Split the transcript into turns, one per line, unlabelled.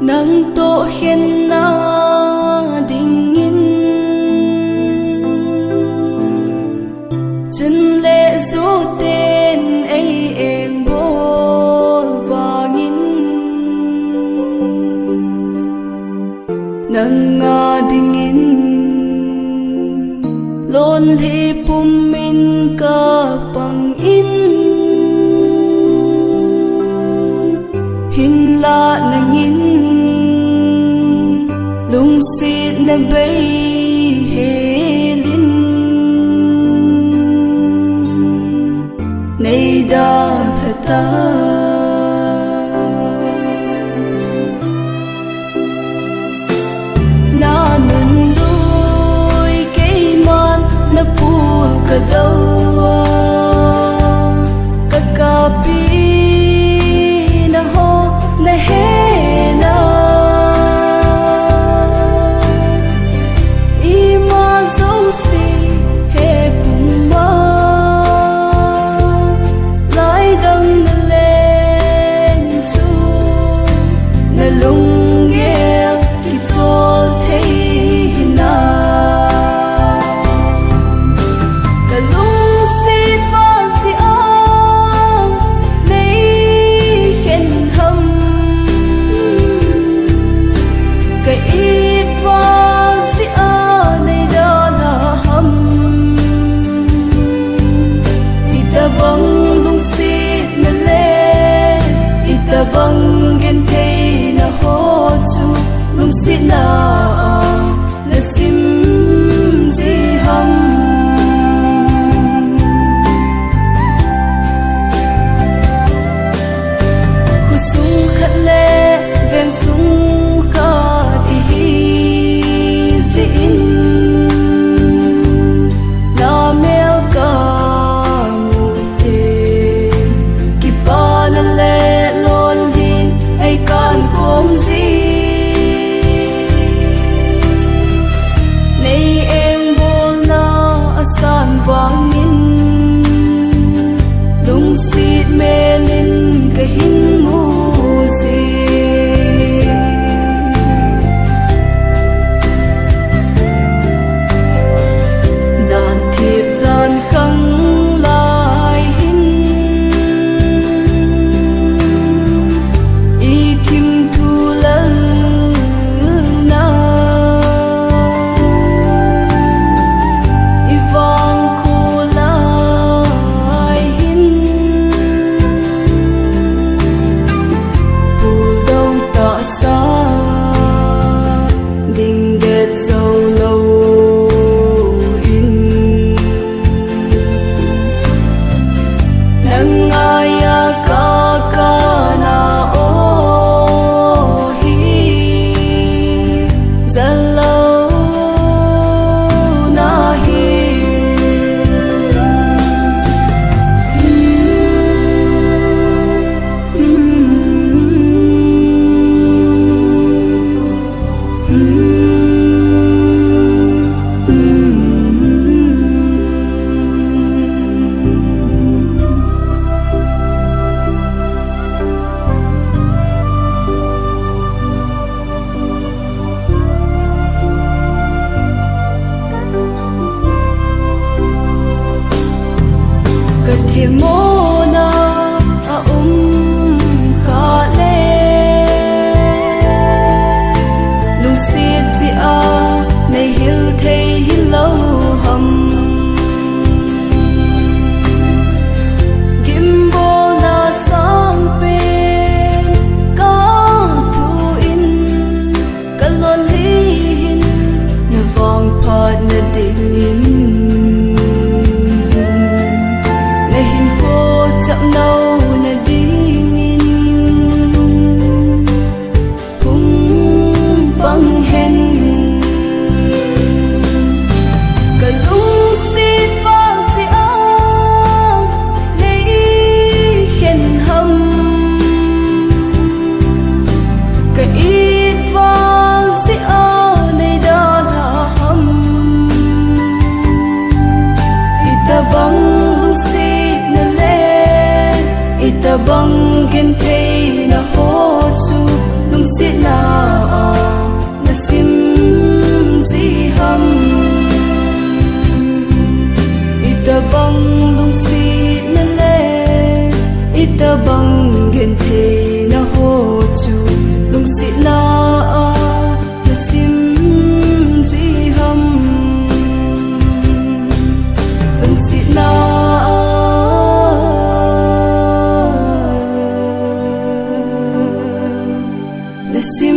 nang to khen na ding in chân lệ du tên ấy em bol vangin nang nga ding in lon hi pum min ka pang in hin la nang in lung sit na bay helin nay da ta na nun đôi cây man na phul ka đâu ka kapi na ho na he na bang gen thei na ho chu lung sit na na sim ji ham khu sung khat le ven sung khat hi ji in na mel ka mu te ki pa na le kan khom gì nay em bol na asan vang min lung sit melin ka hin mu gì gian thiệp gian khăng lai hin thì mô na khá lê lung xiết dị này hiểu thấy hiểu lâu hầm kim bô na sang bên có thu in cả lon lý hin na vòng phật na định in chậm đâu na đi min phung băng hen cả lũ xịt vang xì lấy khen hâm cả ít vang xì này đó là hâm ít ta băng ta bang gen thei na ho chu lung sit na besim